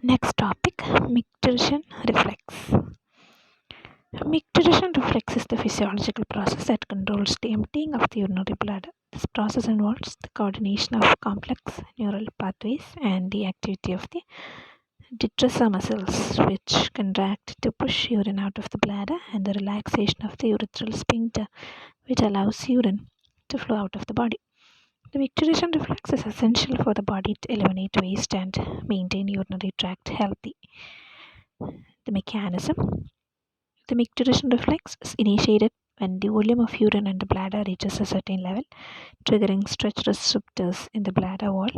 Next topic, micturition reflex. Micturition reflex is the physiological process that controls the emptying of the urinary bladder. This process involves the coordination of complex neural pathways and the activity of the detrusor muscles, which contract to push urine out of the bladder, and the relaxation of the urethral sphincter, which allows urine to flow out of the body. The micturition reflex is essential for the body to eliminate waste and maintain urinary tract healthy. The mechanism. The micturition reflex is initiated when the volume of urine in the bladder reaches a certain level, triggering stretch receptors in the bladder wall.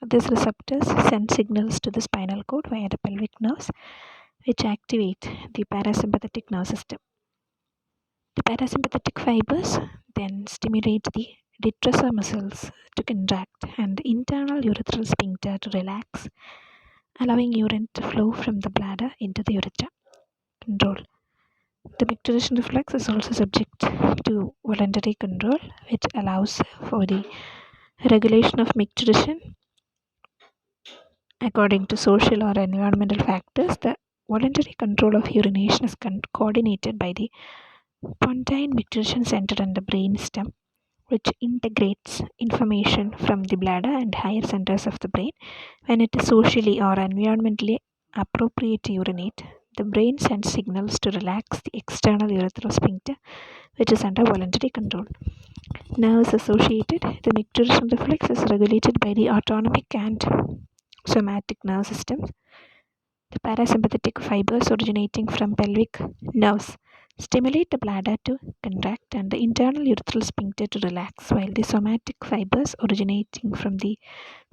These receptors send signals to the spinal cord via the pelvic nerves, which activate the parasympathetic nervous system. The parasympathetic fibers then stimulate the detrusor muscles to contract and the internal urethral sphincter to relax, allowing urine to flow from the bladder into the urethra. Control. The micturition reflex is also subject to voluntary control, which allows for the regulation of micturition according to social or environmental factors. The voluntary control of urination is coordinated by the pontine micturition center in the brain stem, which integrates information from the bladder and higher centers of the brain. When it is socially or environmentally appropriate to urinate, the brain sends signals to relax the external urethral sphincter, which is under voluntary control. Nerves associated. The micturition reflex is regulated by the autonomic and somatic nerve systems. The parasympathetic fibers originating from pelvic nerves stimulate the bladder to contract and the internal urethral sphincter to relax, while the somatic fibers originating from the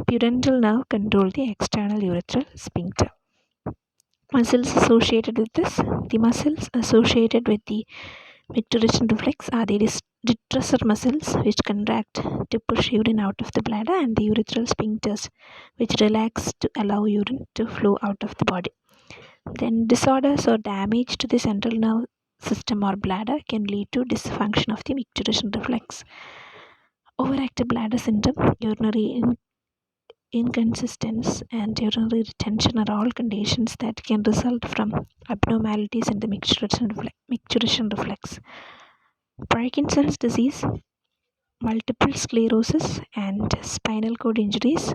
pudendal nerve control the external urethral sphincter. Muscles associated with this. The muscles associated with the micturition reflex are the detrusor muscles, which contract to push urine out of the bladder, and the urethral sphincters, which relax to allow urine to flow out of the body. Then disorders or damage to the central nerve system or bladder can lead to dysfunction of the micturition reflex. Overactive bladder syndrome, urinary inconsistence, and urinary retention are all conditions that can result from abnormalities in the micturition reflex. Parkinson's disease, multiple sclerosis, and spinal cord injuries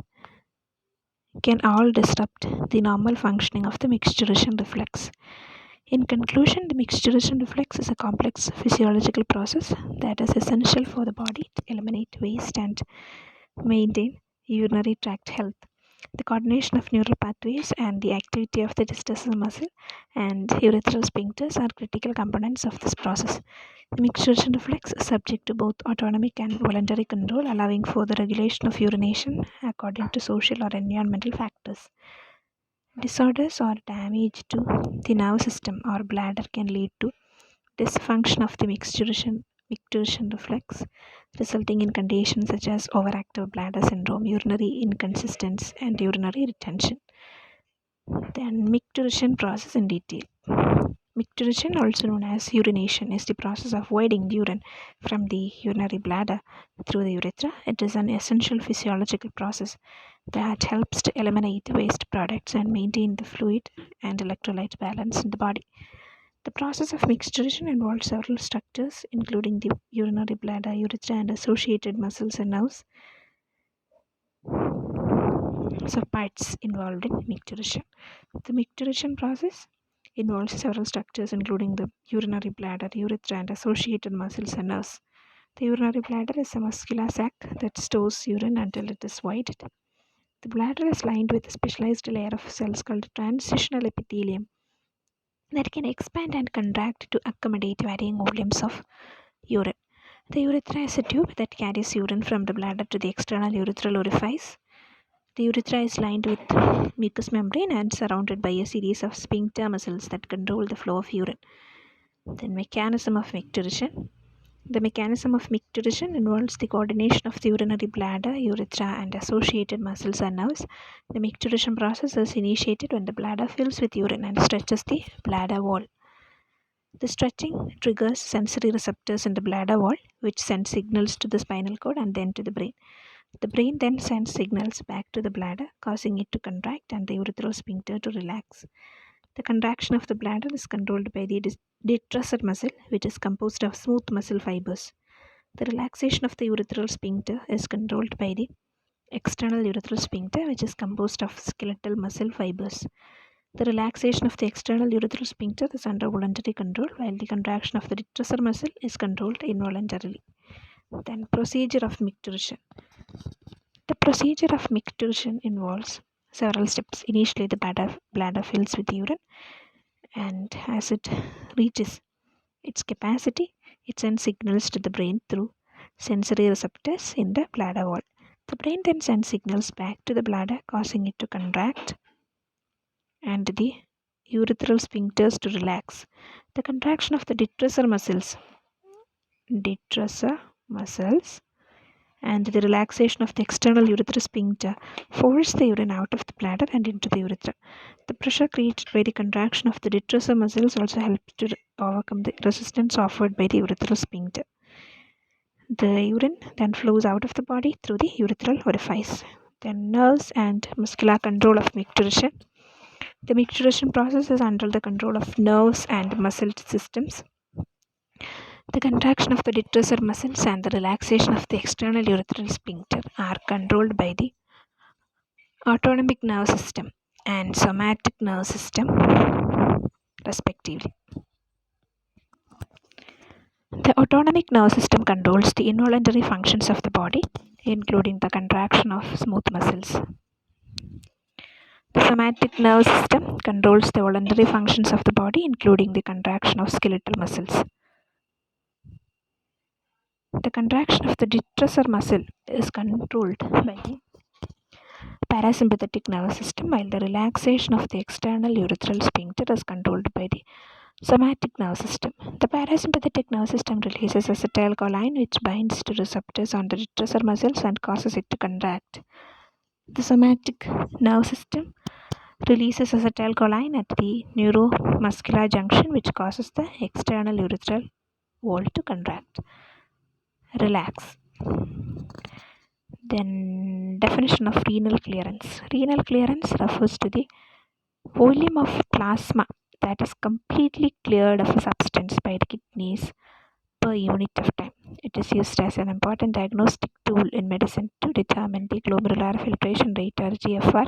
can all disrupt the normal functioning of the micturition reflex. In conclusion, the micturition reflex is a complex physiological process that is essential for the body to eliminate waste and maintain urinary tract health. The coordination of neural pathways and the activity of the diastolic muscle and urethral sphincters are critical components of this process. The micturition reflex is subject to both autonomic and voluntary control, allowing for the regulation of urination according to social or environmental factors. Disorders or damage to the nervous system or bladder can lead to dysfunction of the micturition reflex, resulting in conditions such as overactive bladder syndrome, urinary inconsistence, and urinary retention. Then, micturition process in detail. Micturition, also known as urination, is the process of voiding urine from the urinary bladder through the urethra. It is an essential physiological process that helps to eliminate waste products and maintain the fluid and electrolyte balance in the body. The process of micturition involves several structures, including the urinary bladder, urethra, and associated muscles and nerves. So, parts involved in micturition. The micturition process involves several structures, including the urinary bladder, urethra, and associated muscles and nerves. The urinary bladder is a muscular sac that stores urine until it is voided. The bladder is lined with a specialized layer of cells called transitional epithelium that can expand and contract to accommodate varying volumes of urine. The urethra is a tube that carries urine from the bladder to the external urethral orifice. The urethra is lined with mucous membrane and surrounded by a series of sphincter muscles that control the flow of urine. The mechanism of micturition. The mechanism of micturition involves the coordination of the urinary bladder, urethra, and associated muscles and nerves. The micturition process is initiated when the bladder fills with urine and stretches the bladder wall. The stretching triggers sensory receptors in the bladder wall, which send signals to the spinal cord and then to the brain. The brain then sends signals back to the bladder, causing it to contract and the urethral sphincter to relax. The contraction of the bladder is controlled by the detrusor muscle, which is composed of smooth muscle fibers. The relaxation of the urethral sphincter is controlled by the external urethral sphincter, which is composed of skeletal muscle fibers. The relaxation of the external urethral sphincter is under voluntary control, while the contraction of the detrusor muscle is controlled involuntarily. Then, procedure of micturition. The procedure of micturition involves several steps. Initially, the bladder fills with urine, and as it reaches its capacity, it sends signals to the brain through sensory receptors in the bladder wall. The brain then sends signals back to the bladder, causing it to contract and the urethral sphincters to relax. The contraction of the detrusor muscles and the relaxation of the external urethral sphincter force the urine out of the bladder and into the urethra. The pressure created by the contraction of the detrusor muscles also helps to overcome the resistance offered by the urethral sphincter. The urine then flows out of the body through the urethral orifice. Then nerves and muscular control of micturition. The micturition process is under the control of nerves and muscle systems. The contraction of the detrusor muscles and the relaxation of the external urethral sphincter are controlled by the autonomic nerve system and somatic nerve system, respectively. The autonomic nerve system controls the involuntary functions of the body, including the contraction of smooth muscles. The somatic nerve system controls the voluntary functions of the body, including the contraction of skeletal muscles. The contraction of the detrusor muscle is controlled by the parasympathetic nervous system, while the relaxation of the external urethral sphincter is controlled by the somatic nervous system. The parasympathetic nervous system releases acetylcholine, which binds to receptors on the detrusor muscles and causes it to contract. The somatic nervous system releases acetylcholine at the neuromuscular junction, which causes the external urethral wall to contract. Relax. Then, definition of renal clearance. Renal clearance refers to the volume of plasma that is completely cleared of a substance by the kidneys per unit of time. It is used as an important diagnostic tool in medicine to determine the glomerular filtration rate, or GFR,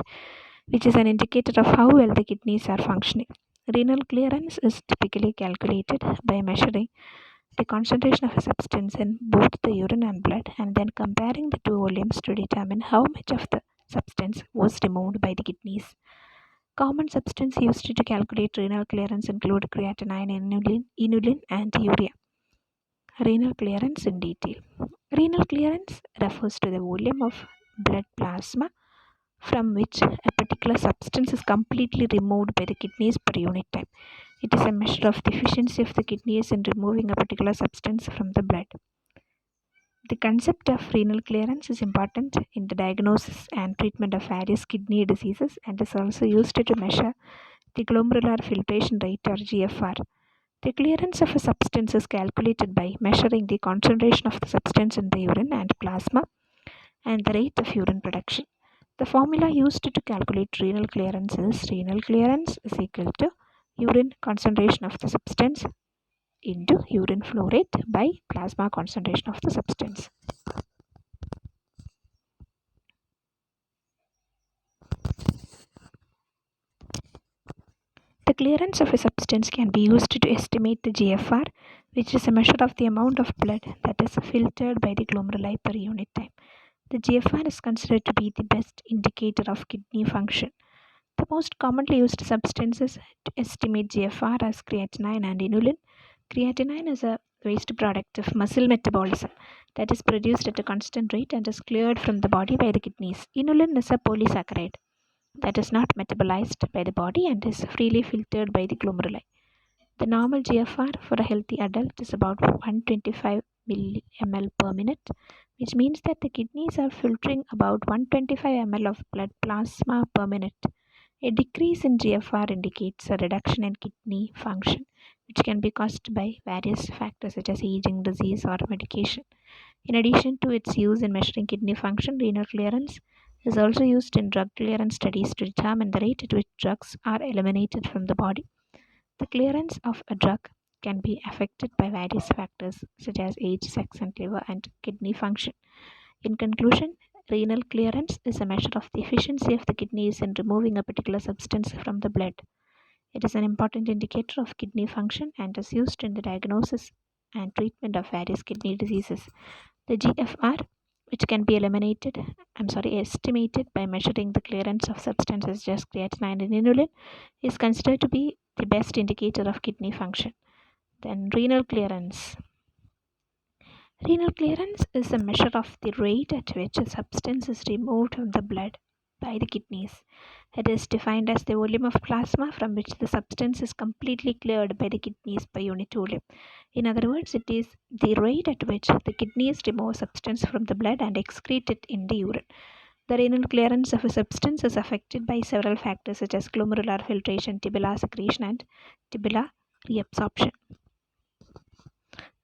which is an indicator of how well the kidneys are functioning. Renal clearance is typically calculated by measuring the concentration of a substance in both the urine and blood and then comparing the two volumes to determine how much of the substance was removed by the kidneys. Common substances used to calculate renal clearance include creatinine, inulin, and urea. Renal clearance in detail. Renal clearance refers to the volume of blood plasma from which a particular substance is completely removed by the kidneys per unit time. It is a measure of the efficiency of the kidneys in removing a particular substance from the blood. The concept of renal clearance is important in the diagnosis and treatment of various kidney diseases and is also used to measure the glomerular filtration rate, or GFR. The clearance of a substance is calculated by measuring the concentration of the substance in the urine and plasma and the rate of urine production. The formula used to calculate renal clearance is renal clearance is equal to urine concentration of the substance into urine flow rate by plasma concentration of the substance. The clearance of a substance can be used to estimate the GFR, which is a measure of the amount of blood that is filtered by the glomeruli per unit time. The GFR is considered to be the best indicator of kidney function. The most commonly used substances to estimate GFR are creatinine and inulin. Creatinine is a waste product of muscle metabolism that is produced at a constant rate and is cleared from the body by the kidneys. Inulin is a polysaccharide that is not metabolized by the body and is freely filtered by the glomeruli. The normal GFR for a healthy adult is about 125 ml per minute, which means that the kidneys are filtering about 125 ml of blood plasma per minute. A decrease in GFR indicates a reduction in kidney function, which can be caused by various factors such as aging, disease, or medication. In addition to its use in measuring kidney function, renal clearance is also used in drug clearance studies to determine the rate at which drugs are eliminated from the body. The clearance of a drug can be affected by various factors such as age, sex, and liver and kidney function. In conclusion, renal clearance is a measure of the efficiency of the kidneys in removing a particular substance from the blood. It is an important indicator of kidney function and is used in the diagnosis and treatment of various kidney diseases. The GFR, which can be estimated by measuring the clearance of substances such as creatinine and inulin, is considered to be the best indicator of kidney function. Then renal clearance. Renal clearance is a measure of the rate at which a substance is removed from the blood by the kidneys. It is defined as the volume of plasma from which the substance is completely cleared by the kidneys per unit volume. In other words, it is the rate at which the kidneys remove substance from the blood and excrete it in the urine. The renal clearance of a substance is affected by several factors such as glomerular filtration, tubular secretion, and tubular reabsorption.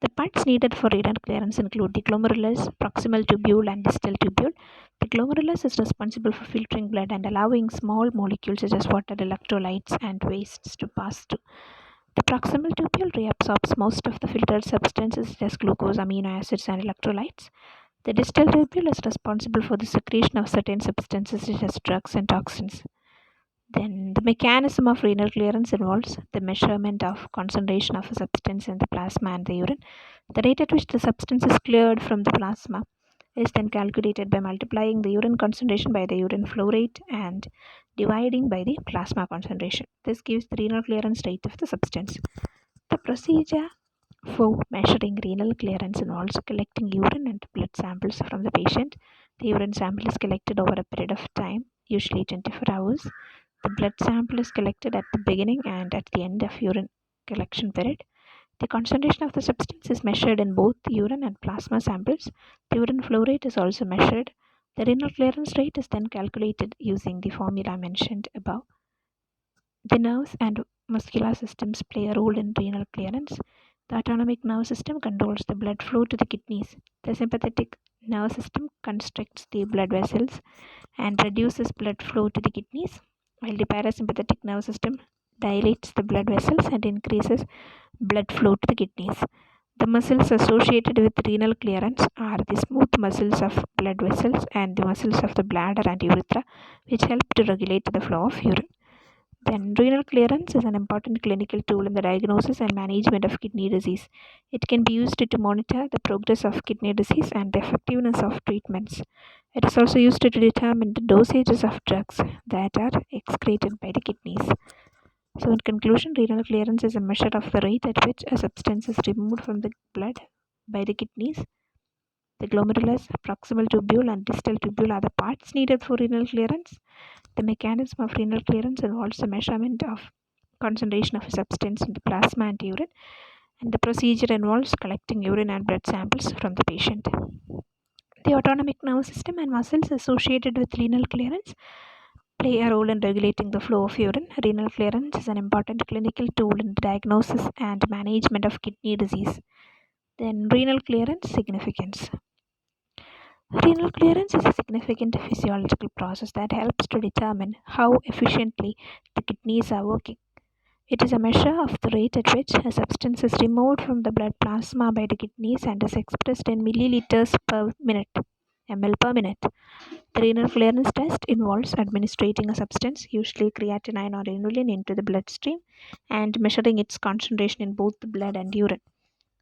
The parts needed for renal clearance include the glomerulus, proximal tubule, and distal tubule. The glomerulus is responsible for filtering blood and allowing small molecules such as water, electrolytes, and wastes to pass through. The proximal tubule reabsorbs most of the filtered substances such as glucose, amino acids, and electrolytes. The distal tubule is responsible for the secretion of certain substances such as drugs and toxins. Then the mechanism of renal clearance involves the measurement of concentration of a substance in the plasma and the urine. The rate at which the substance is cleared from the plasma is then calculated by multiplying the urine concentration by the urine flow rate and dividing by the plasma concentration. This gives the renal clearance rate of the substance. The procedure for measuring renal clearance involves collecting urine and blood samples from the patient. The urine sample is collected over a period of time, usually 24 hours. The blood sample is collected at the beginning and at the end of urine collection period. The concentration of the substance is measured in both urine and plasma samples. The urine flow rate is also measured. The renal clearance rate is then calculated using the formula mentioned above. The nerves and muscular systems play a role in renal clearance. The autonomic nerve system controls the blood flow to the kidneys. The sympathetic nerve system constricts the blood vessels and reduces blood flow to the kidneys, while the parasympathetic nerve system dilates the blood vessels and increases blood flow to the kidneys. The muscles associated with renal clearance are the smooth muscles of blood vessels and the muscles of the bladder and urethra, which help to regulate the flow of urine. Then, renal clearance is an important clinical tool in the diagnosis and management of kidney disease. It can be used to monitor the progress of kidney disease and the effectiveness of treatments. It is also used to determine the dosages of drugs that are excreted by the kidneys. So, in conclusion, renal clearance is a measure of the rate at which a substance is removed from the blood by the kidneys. The glomerulus, proximal tubule, and distal tubule are the parts needed for renal clearance. The mechanism of renal clearance involves the measurement of concentration of a substance in the plasma and urine, and the procedure involves collecting urine and blood samples from the patient. The autonomic nervous system and muscles associated with renal clearance play a role in regulating the flow of urine. Renal clearance is an important clinical tool in the diagnosis and management of kidney disease. Then, renal clearance significance. Renal clearance is a significant physiological process that helps to determine how efficiently the kidneys are working. It is a measure of the rate at which a substance is removed from the blood plasma by the kidneys and is expressed in milliliters per minute, ml per minute. The renal clearance test involves administering a substance, usually creatinine or inulin, into the bloodstream and measuring its concentration in both the blood and urine.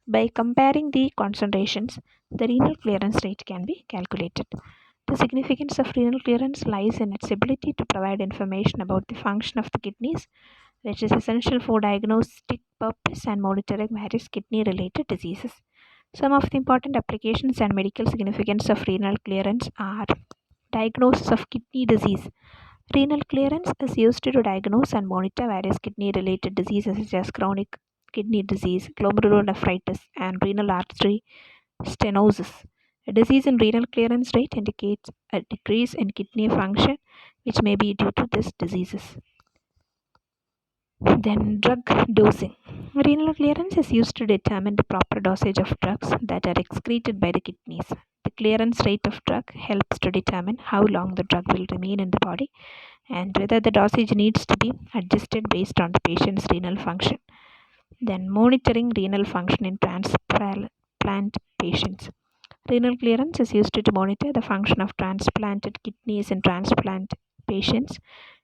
By comparing the concentrations, the renal clearance rate can be calculated. The significance of renal clearance lies in its ability to provide information about the function of the kidneys, which is essential for diagnostic purpose and monitoring various kidney-related diseases. Some of the important applications and medical significance of renal clearance are diagnosis of kidney disease. Renal clearance is used to diagnose and monitor various kidney-related diseases such as chronic kidney disease, glomerulonephritis, and renal artery stenosis. A disease in renal clearance rate indicates a decrease in kidney function, which may be due to these diseases. Then drug dosing. Renal clearance is used to determine the proper dosage of drugs that are excreted by the kidneys. The clearance rate of drug helps to determine how long the drug will remain in the body and whether the dosage needs to be adjusted based on the patient's renal function. Then monitoring renal function in transplant patients. Renal clearance is used to monitor the function of transplanted kidneys in transplant patients.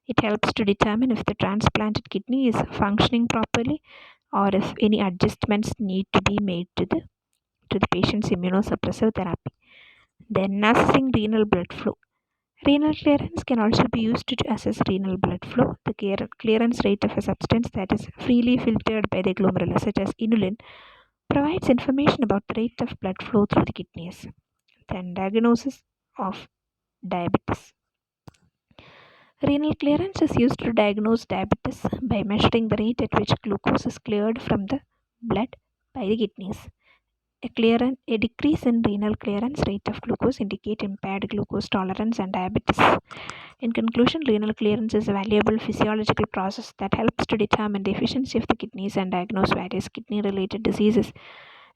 It helps to determine if the transplanted kidney is functioning properly or if any adjustments need to be made to the patient's immunosuppressive therapy. Then assessing renal blood flow. Renal clearance can also be used to assess renal blood flow. The clearance rate of a substance that is freely filtered by the glomerulus, such as inulin, provides information about the rate of blood flow through the kidneys. Then diagnosis of diabetes. Renal clearance is used to diagnose diabetes by measuring the rate at which glucose is cleared from the blood by the kidneys. A decrease in renal clearance rate of glucose indicate impaired glucose tolerance and diabetes. In conclusion, renal clearance is a valuable physiological process that helps to determine the efficiency of the kidneys and diagnose various kidney-related diseases.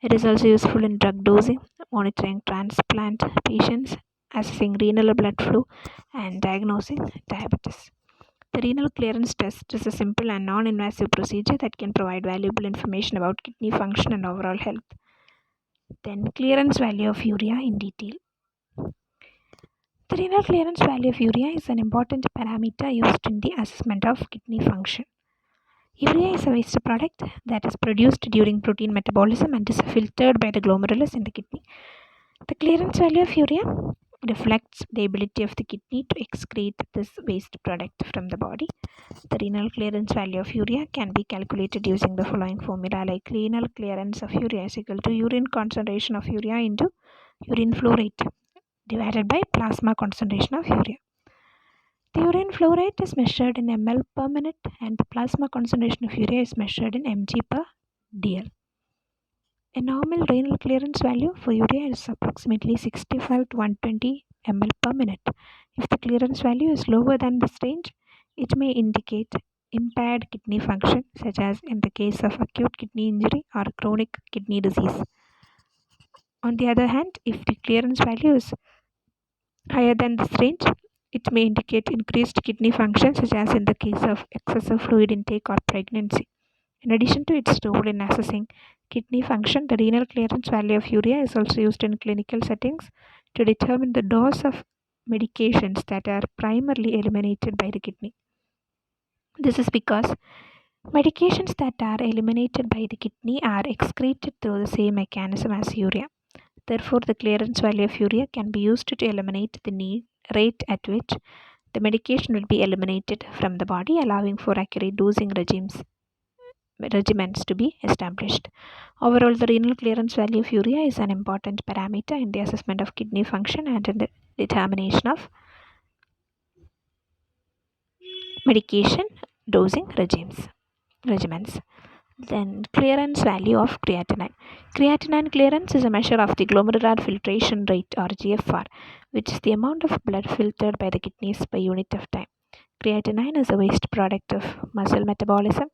It is also useful in drug dosing, monitoring transplant patients, assessing renal blood flow, and diagnosing diabetes. The renal clearance test is a simple and non-invasive procedure that can provide valuable information about kidney function and overall health. Then clearance value of urea in detail. The renal clearance value of urea is an important parameter used in the assessment of kidney function. Urea is a waste product that is produced during protein metabolism and is filtered by the glomerulus in the kidney. The clearance value of urea reflects the ability of the kidney to excrete this waste product from the body. The renal clearance value of urea can be calculated using the following formula, like renal clearance of urea is equal to urine concentration of urea into urine flow rate divided by plasma concentration of urea. The urine flow rate is measured in ml per minute and the plasma concentration of urea is measured in mg per dl. A normal renal clearance value for urea is approximately 65 to 120 ml per minute. If the clearance value is lower than this range, it may indicate impaired kidney function, such as in the case of acute kidney injury or chronic kidney disease. On the other hand, if the clearance value is higher than this range, it may indicate increased kidney function, such as in the case of excessive fluid intake or pregnancy. In addition to its role in assessing kidney function, the renal clearance value of urea is also used in clinical settings to determine the dose of medications that are primarily eliminated by the kidney. This is because medications that are eliminated by the kidney are excreted through the same mechanism as urea. Therefore, the clearance value of urea can be used to eliminate the rate at which the medication will be eliminated from the body, allowing for accurate dosing regimens to be established. Overall, the renal clearance value of urea is an important parameter in the assessment of kidney function and in the determination of medication dosing regimens. Then clearance value of creatinine. Creatinine clearance is a measure of the glomerular filtration rate or GFR, which is the amount of blood filtered by the kidneys per unit of time. Creatinine is a waste product of muscle metabolism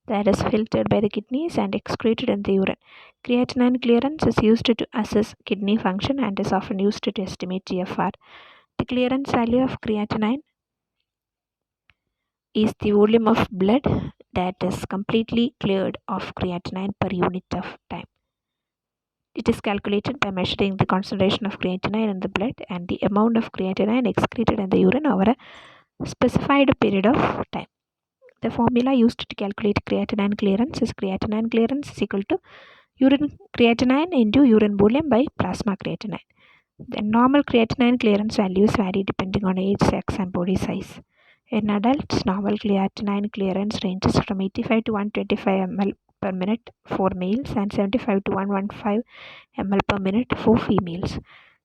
that is filtered by the kidneys and excreted in the urine. Creatinine clearance is used to assess kidney function and is often used to estimate GFR. The clearance value of creatinine is the volume of blood that is completely cleared of creatinine per unit of time. It is calculated by measuring the concentration of creatinine in the blood and the amount of creatinine excreted in the urine over a specified period of time. The formula used to calculate creatinine clearance is creatinine clearance is equal to urine creatinine into urine volume by plasma creatinine. The normal creatinine clearance values vary depending on age, sex, and body size. In adults, normal creatinine clearance ranges from 85 to 125 ml per minute for males and 75 to 115 ml per minute for females.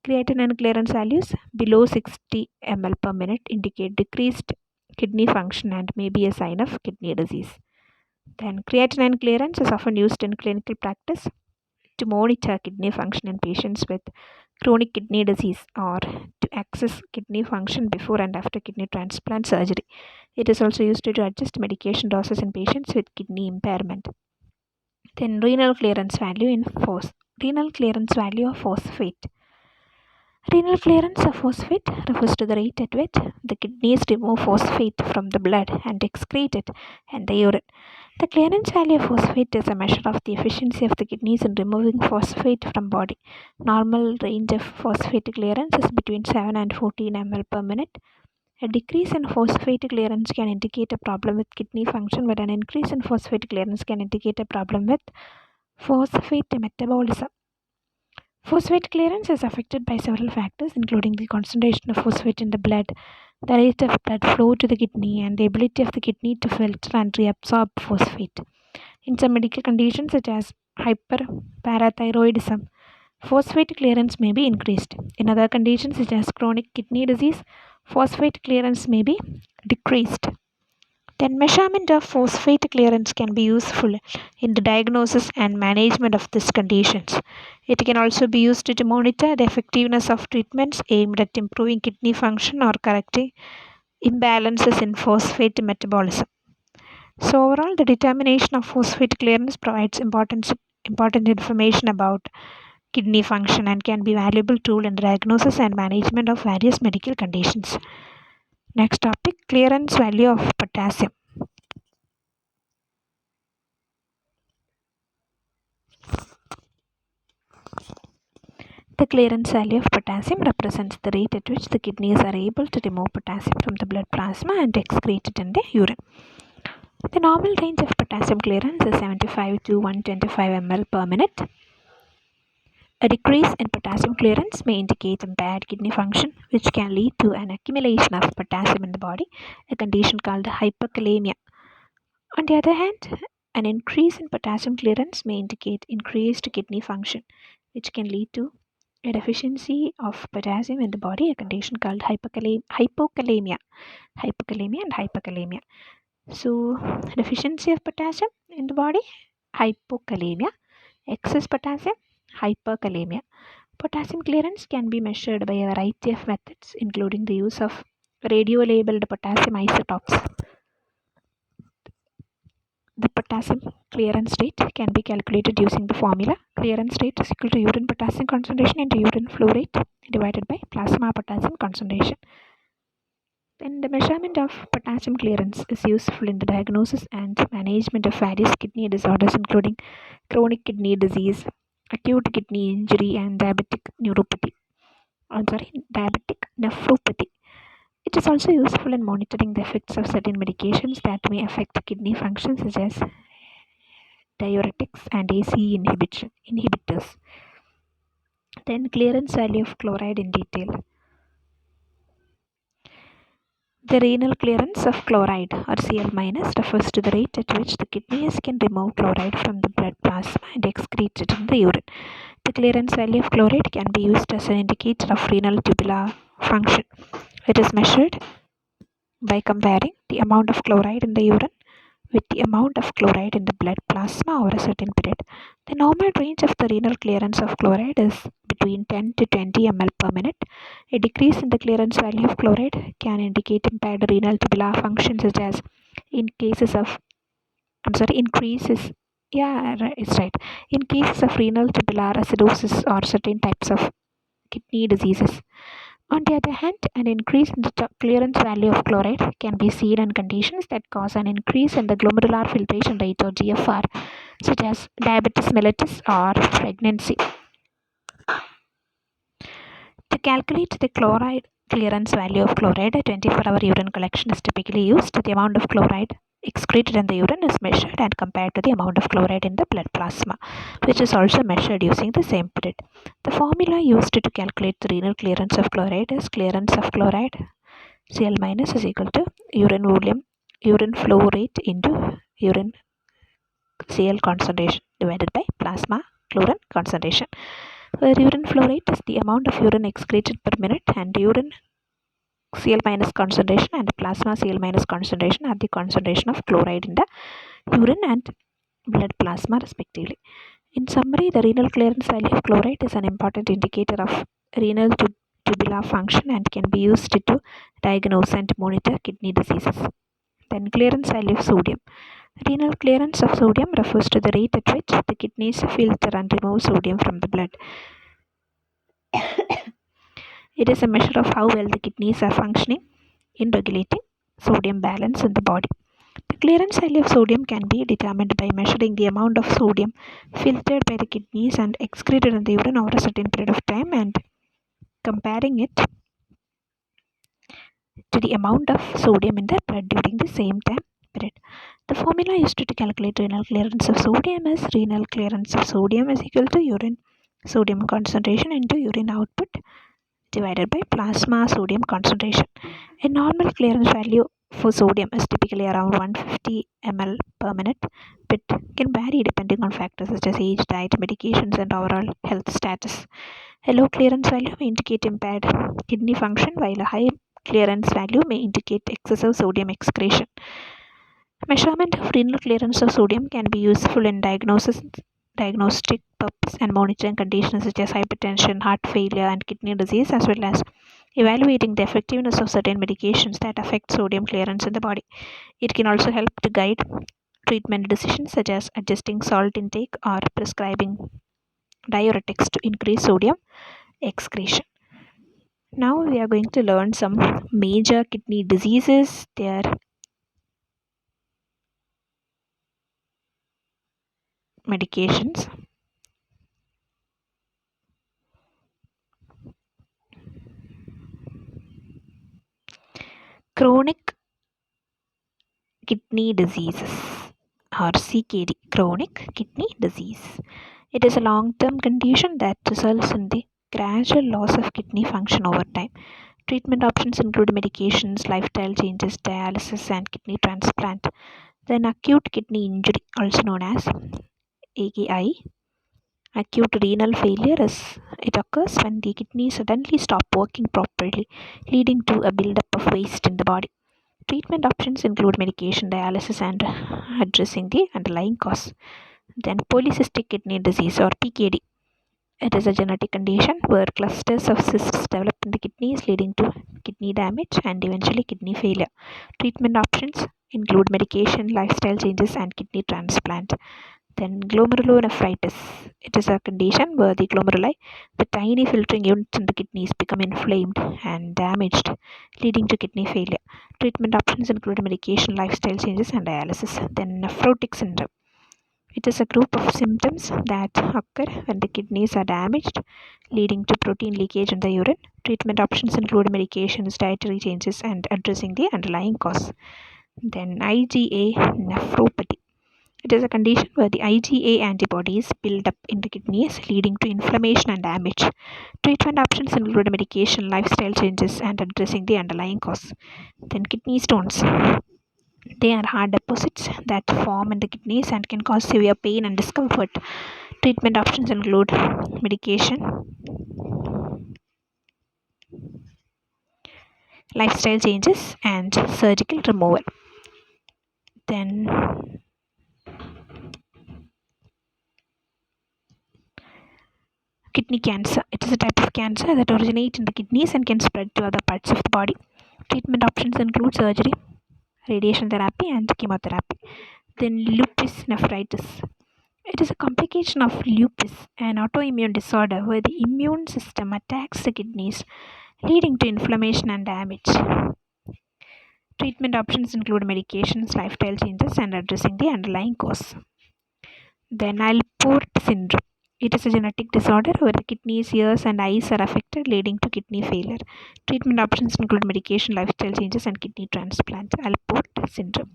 Creatinine clearance values below 60 ml per minute indicate decreased kidney function and may be a sign of kidney disease. Then creatinine clearance is often used in clinical practice to monitor kidney function in patients with chronic kidney disease or to assess kidney function before and after kidney transplant surgery. It is also used to adjust medication doses in patients with kidney impairment. Then renal clearance value in renal clearance value of phosphate. Renal clearance of phosphate refers to the rate at which the kidneys remove phosphate from the blood and excrete it in the urine. The clearance value of phosphate is a measure of the efficiency of the kidneys in removing phosphate from body. Normal range of phosphate clearance is between 7 and 14 ml per minute. A decrease in phosphate clearance can indicate a problem with kidney function, but an increase in phosphate clearance can indicate a problem with phosphate metabolism. Phosphate clearance is affected by several factors, including the concentration of phosphate in the blood, the rate of blood flow to the kidney, and the ability of the kidney to filter and reabsorb phosphate. In some medical conditions, such as hyperparathyroidism, phosphate clearance may be increased. In other conditions, such as chronic kidney disease, phosphate clearance may be decreased. Then, measurement of phosphate clearance can be useful in the diagnosis and management of these conditions. It can also be used to monitor the effectiveness of treatments aimed at improving kidney function or correcting imbalances in phosphate metabolism. So, overall, the determination of phosphate clearance provides important information about kidney function and can be a valuable tool in the diagnosis and management of various medical conditions. Next topic, clearance value of potassium. The clearance value of potassium represents the rate at which the kidneys are able to remove potassium from the blood plasma and excrete it in the urine. The normal range of potassium clearance is 75 to 125 ml per minute. A decrease in potassium clearance may indicate impaired kidney function, which can lead to an accumulation of potassium in the body, a condition called hyperkalemia. On the other hand, an increase in potassium clearance may indicate increased kidney function, which can lead to a deficiency of potassium in the body, a condition called hypokalemia and hyperkalemia. So, deficiency of potassium in the body, hypokalemia; excess potassium, hyperkalemia. Potassium clearance can be measured by a variety of methods, including the use of radio-labeled potassium isotopes. The potassium clearance rate can be calculated using the formula. Clearance rate is equal to urine potassium concentration into urine flow rate divided by plasma potassium concentration. Then the measurement of potassium clearance is useful in the diagnosis and management of various kidney disorders, including chronic kidney disease, acute kidney injury, and diabetic nephropathy. It is also useful in monitoring the effects of certain medications that may affect kidney function, such as diuretics and ACE inhibitors. Then clearance value of chloride in detail. The renal clearance of chloride or Cl- refers to the rate at which the kidneys can remove chloride from the blood plasma and excrete it in the urine. The clearance value of chloride can be used as an indicator of renal tubular function. It is measured by comparing the amount of chloride in the urine with the amount of chloride in the blood plasma over a certain period. The normal range of the renal clearance of chloride is between 10 to 20 ml per minute. A decrease in the clearance value of chloride can indicate impaired renal tubular function, such as in cases of increases. Yeah, right, it's right. In cases of renal tubular acidosis or certain types of kidney diseases. On the other hand, an increase in the clearance value of chloride can be seen in conditions that cause an increase in the glomerular filtration rate or GFR, such as diabetes mellitus or pregnancy. To calculate the chloride clearance value of chloride, a 24-hour urine collection is typically used. The amount of chloride excreted in the urine is measured and compared to the amount of chloride in the blood plasma, which is also measured using the same period. The formula used to calculate the renal clearance of chloride is clearance of chloride Cl- is equal to urine flow rate into urine Cl concentration divided by plasma chlorine concentration, where urine flow rate is the amount of urine excreted per minute and urine Cl- concentration and plasma Cl- concentration are the concentration of chloride in the urine and blood plasma respectively. In summary, the renal clearance value of chloride is an important indicator of renal tubular function and can be used to diagnose and monitor kidney diseases. Then clearance value of sodium. Renal clearance of sodium refers to the rate at which the kidneys filter and remove sodium from the blood. It is a measure of how well the kidneys are functioning in regulating sodium balance in the body. The clearance value of sodium can be determined by measuring the amount of sodium filtered by the kidneys and excreted in the urine over a certain period of time and comparing it to the amount of sodium in the blood during the same time period. The formula used to calculate renal clearance of sodium is renal clearance of sodium is equal to urine sodium concentration into urine output divided by plasma sodium concentration. A normal clearance value for sodium is typically around 150 ml per minute, but can vary depending on factors such as age, diet, medications, and overall health status. A low clearance value may indicate impaired kidney function, while a high clearance value may indicate excessive sodium excretion. Measurement of renal clearance of sodium can be useful in diagnostic purpose and monitoring conditions such as hypertension, heart failure, and kidney disease, as well as evaluating the effectiveness of certain medications that affect sodium clearance in the body. It can also help to guide treatment decisions such as adjusting salt intake or prescribing diuretics to increase sodium excretion. Now we are going to learn some major kidney diseases, their medications. Chronic kidney diseases or CKD, chronic kidney disease. It is a long-term condition that results in the gradual loss of kidney function over time. Treatment options include medications, lifestyle changes, dialysis, and kidney transplant. Then acute kidney injury, also known as AKI, acute renal failure, is it occurs when the kidneys suddenly stop working properly, leading to a buildup of waste in the body. Treatment options include medication, dialysis, and addressing the underlying cause. Then polycystic kidney disease or PKD. It is a genetic condition where clusters of cysts develop in the kidneys, leading to kidney damage and eventually kidney failure. Treatment options include medication, lifestyle changes, and kidney transplant. Then glomerulonephritis. It is a condition where the glomeruli, the tiny filtering units in the kidneys, become inflamed and damaged, leading to kidney failure. Treatment options include medication, lifestyle changes, and dialysis. Then nephrotic syndrome. It is a group of symptoms that occur when the kidneys are damaged, leading to protein leakage in the urine. Treatment options include medications, dietary changes, and addressing the underlying cause. Then IgA nephropathy. It is a condition where the IgA antibodies build up in the kidneys, leading to inflammation and damage. Treatment options include medication, lifestyle changes, and addressing the underlying cause. Then kidney stones. They are hard deposits that form in the kidneys and can cause severe pain and discomfort. Treatment options include medication, lifestyle changes, and surgical removal. Then kidney cancer. It is a type of cancer that originates in the kidneys and can spread to other parts of the body. Treatment options include surgery, radiation therapy, and chemotherapy. Then lupus nephritis. It is a complication of lupus, an autoimmune disorder where the immune system attacks the kidneys, leading to inflammation and damage. Treatment options include medications, lifestyle changes, and addressing the underlying cause. Then Alport syndrome. It is a genetic disorder where the kidneys, ears, and eyes are affected, leading to kidney failure. Treatment options include medication, lifestyle changes, and kidney transplant. Alport syndrome.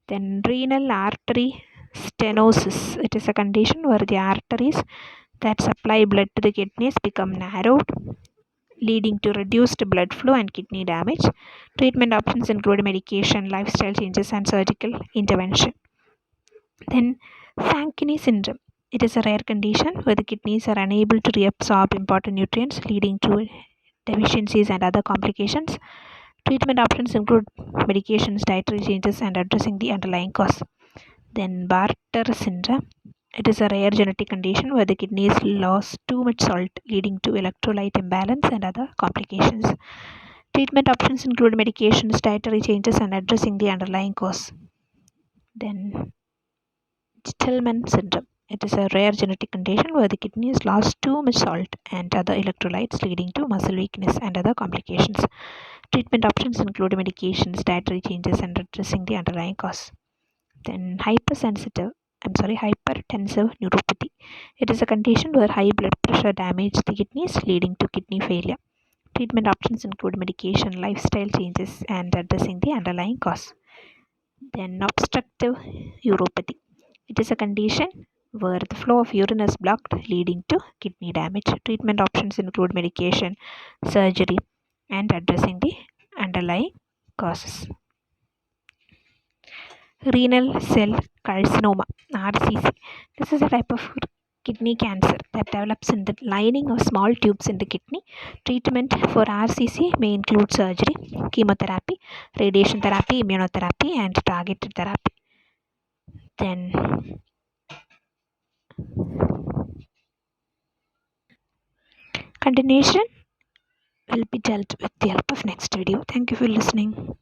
Then renal artery stenosis. It is a condition where the arteries that supply blood to the kidneys become narrowed, leading to reduced blood flow and kidney damage. Treatment options include medication, lifestyle changes, and surgical intervention. Then Fanconi syndrome. It is a rare condition where the kidneys are unable to reabsorb important nutrients, leading to deficiencies and other complications. Treatment options include medications, dietary changes, and addressing the underlying cause. Then Bartter syndrome. It is a rare genetic condition where the kidneys lose too much salt, leading to electrolyte imbalance and other complications. Treatment options include medications, dietary changes, and addressing the underlying cause. Then, Tillman syndrome. It is a rare genetic condition where the kidneys lost too much salt and other electrolytes, leading to muscle weakness and other complications. Treatment options include medications, dietary changes, and addressing the underlying cause. Then, hypertensive neuropathy. It is a condition where high blood pressure damages the kidneys, leading to kidney failure. Treatment options include medication, lifestyle changes, and addressing the underlying cause. Then, obstructive uropathy. It is a condition where the flow of urine is blocked, leading to kidney damage. Treatment options include medication, surgery, and addressing the underlying causes. Renal cell carcinoma (RCC). This is a type of kidney cancer that develops in the lining of small tubes in the kidney. Treatment for RCC may include surgery, chemotherapy, radiation therapy, immunotherapy, and targeted therapy. Then continuation will be dealt with the help of next video. Thank you for listening.